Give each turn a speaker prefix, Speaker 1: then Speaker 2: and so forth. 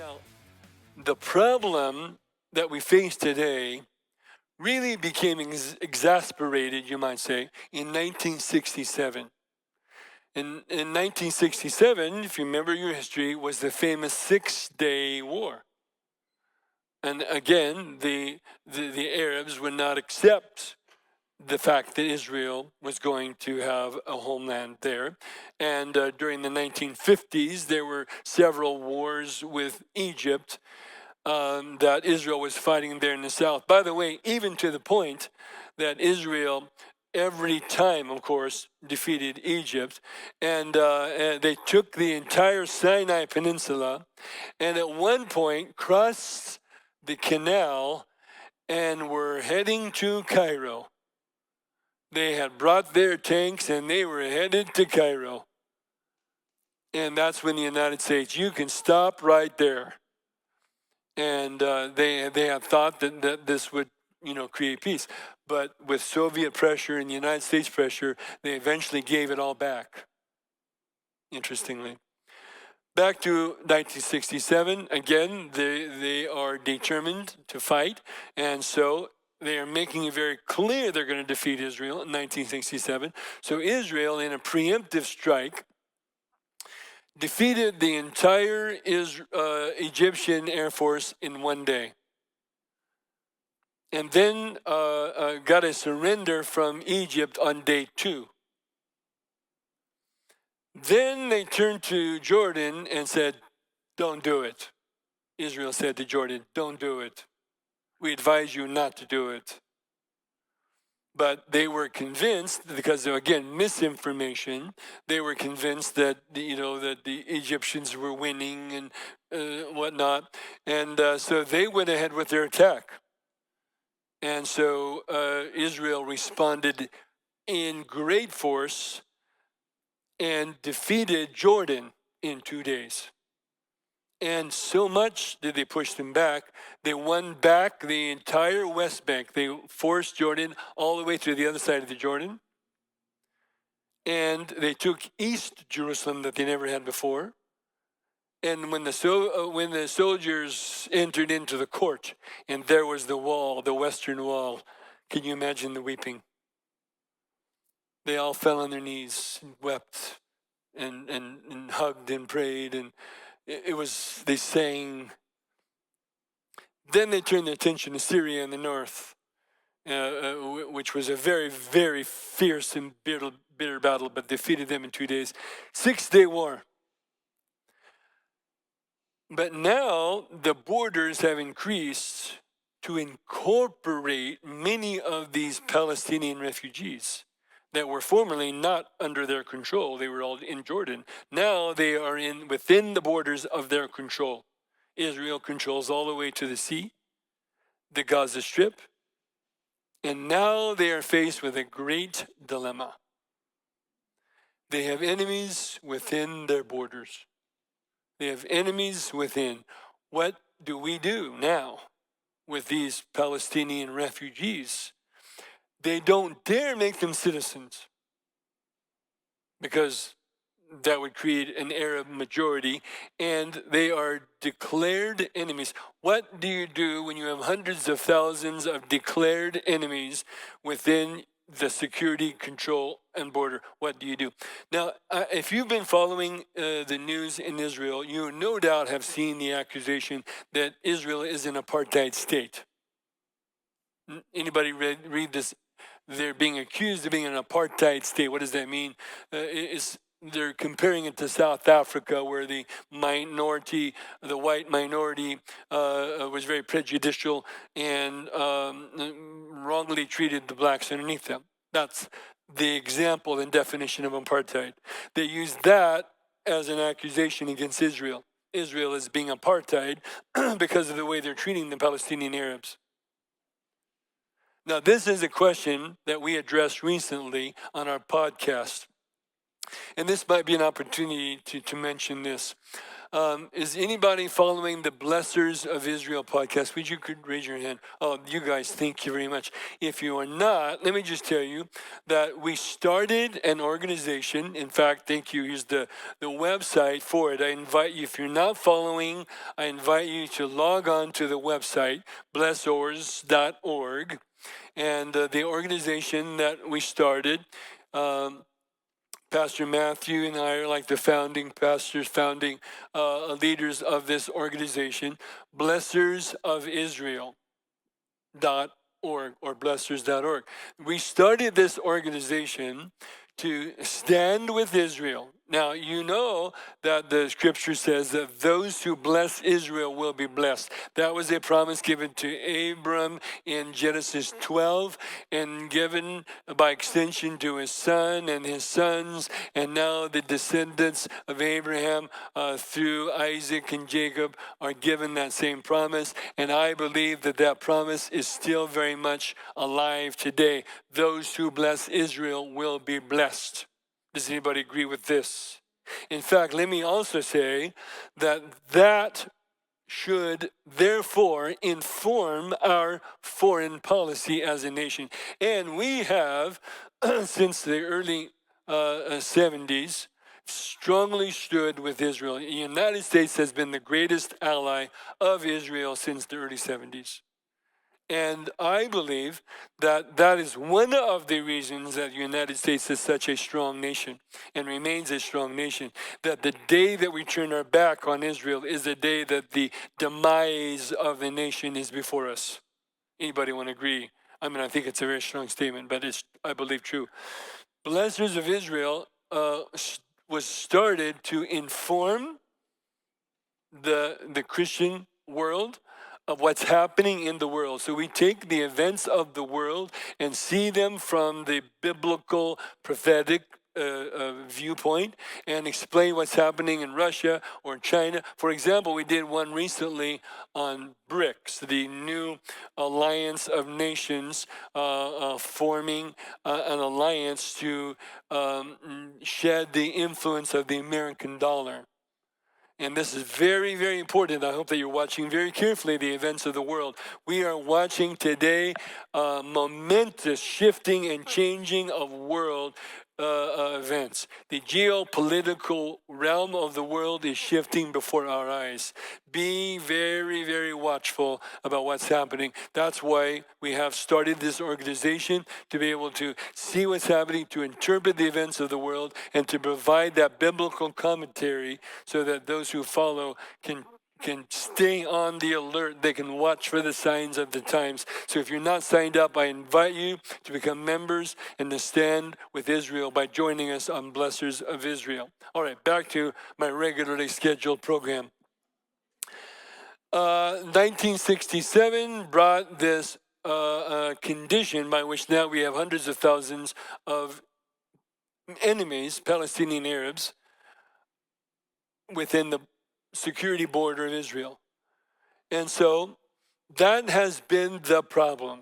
Speaker 1: Now, the problem that we face today really became exasperated, you might say, in 1967. In 1967, if you remember your history, was the famous Six-Day War. And again, the Arabs would not accept the fact that Israel was going to have a homeland there. And during the 1950s, there were several wars with Egypt that Israel was fighting there in the south. By the way, even to the point that Israel, every time, of course, defeated Egypt, and they took the entire Sinai Peninsula, and at one point crossed the canal and were heading to Cairo. They had brought their tanks and they were headed to Cairo. And that's when the United States, you can stop right there. And they had thought that this would, create peace. But with Soviet pressure and the United States pressure, they eventually gave it all back, interestingly. Back to 1967, again, they are determined to fight. And so they are making it very clear they're going to defeat Israel in 1967. So Israel, in a preemptive strike, defeated the entire Egyptian Air Force in one day. And then got a surrender from Egypt on day 2. Then they turned to Jordan and said, don't do it. Israel said to Jordan, don't do it. We advise you not to do it. But they were convinced, because of, again, misinformation, they were convinced that, that the Egyptians were winning and whatnot. And so they went ahead with their attack. And so Israel responded in great force and defeated Jordan in 2 days. And so much did they push them back, they won back the entire West Bank. They forced Jordan all the way to the other side of the Jordan. And they took East Jerusalem that they never had before. And when the soldiers entered into the court, and there was the wall, the Western Wall, can you imagine the weeping? They all fell on their knees and wept and hugged and prayed, and they sang. Then they turned their attention to Syria in the north, which was a very, very fierce and bitter battle, but defeated them in 2 days. 6-day war. But now the borders have increased to incorporate many of these Palestinian refugees that were formerly not under their control. They were all in Jordan. Now they are within the borders of their control. Israel controls all the way to the sea, the Gaza Strip, and now they are faced with a great dilemma. They have enemies within their borders. They have enemies within. What do we do now with these Palestinian refugees? They don't dare make them citizens, because that would create an Arab majority, and they are declared enemies. What do you do when you have hundreds of thousands of declared enemies within the security, control, and border? What do you do? Now, if you've been following the news in Israel, you no doubt have seen the accusation that Israel is an apartheid state. Anybody read this? They're being accused of being an apartheid state. What does that mean? They're comparing it to South Africa, where the white minority, was very prejudicial and wrongly treated the blacks underneath them. That's the example and definition of apartheid. They use that as an accusation against Israel. Israel is being apartheid because of the way they're treating the Palestinian Arabs. Now, this is a question that we addressed recently on our podcast. And this might be an opportunity to mention this. Is anybody following the Blessors of Israel podcast? Would you could raise your hand? Oh, you guys, thank you very much. If you are not, let me just tell you that we started an organization. In fact, thank you. Here's the website for it. I invite you, if you're not following, I invite you to log on to the website, blessors.org. And the organization that we started, Pastor Matthew and I are like the founding pastors, founding leaders of this organization, Blessors of Israel. .org or blessors.org. We started this organization to stand with Israel. Now, you know that the scripture says that those who bless Israel will be blessed. That was a promise given to Abram in Genesis 12 and given by extension to his son and his sons, and now the descendants of Abraham through Isaac and Jacob are given that same promise. And I believe that that promise is still very much alive today. Those who bless Israel will be blessed. Does anybody agree with this? In fact, let me also say that should therefore inform our foreign policy as a nation. And we have, since the early 70s, strongly stood with Israel. The United States has been the greatest ally of Israel since the early 70s. And I believe that that is one of the reasons that the United States is such a strong nation and remains a strong nation, that the day that we turn our back on Israel is the day that the demise of the nation is before us. Anybody want to agree? I mean, I think it's a very strong statement, but it's, I believe, true. Blessors of Israel was started to inform the Christian world of what's happening in the world. So we take the events of the world and see them from the biblical prophetic viewpoint and explain what's happening in Russia or China. For example, we did one recently on BRICS, the new alliance of nations forming an alliance to shed the influence of the American dollar. And this is very, very important. I hope that you're watching very carefully the events of the world. We are watching today momentous shifting and changing of world events. The geopolitical realm of the world is shifting before our eyes. Be very, very watchful about what's happening. That's why we have started this organization, to be able to see what's happening, to interpret the events of the world, and to provide that biblical commentary so that those who follow can stay on the alert. They can watch for the signs of the times. So if you're not signed up, I invite you to become members and to stand with Israel by joining us on Blessors of Israel. All right, back to my regularly scheduled program. 1967 brought this condition by which now we have hundreds of thousands of enemies, Palestinian Arabs, within the security border of Israel. And so that has been the problem.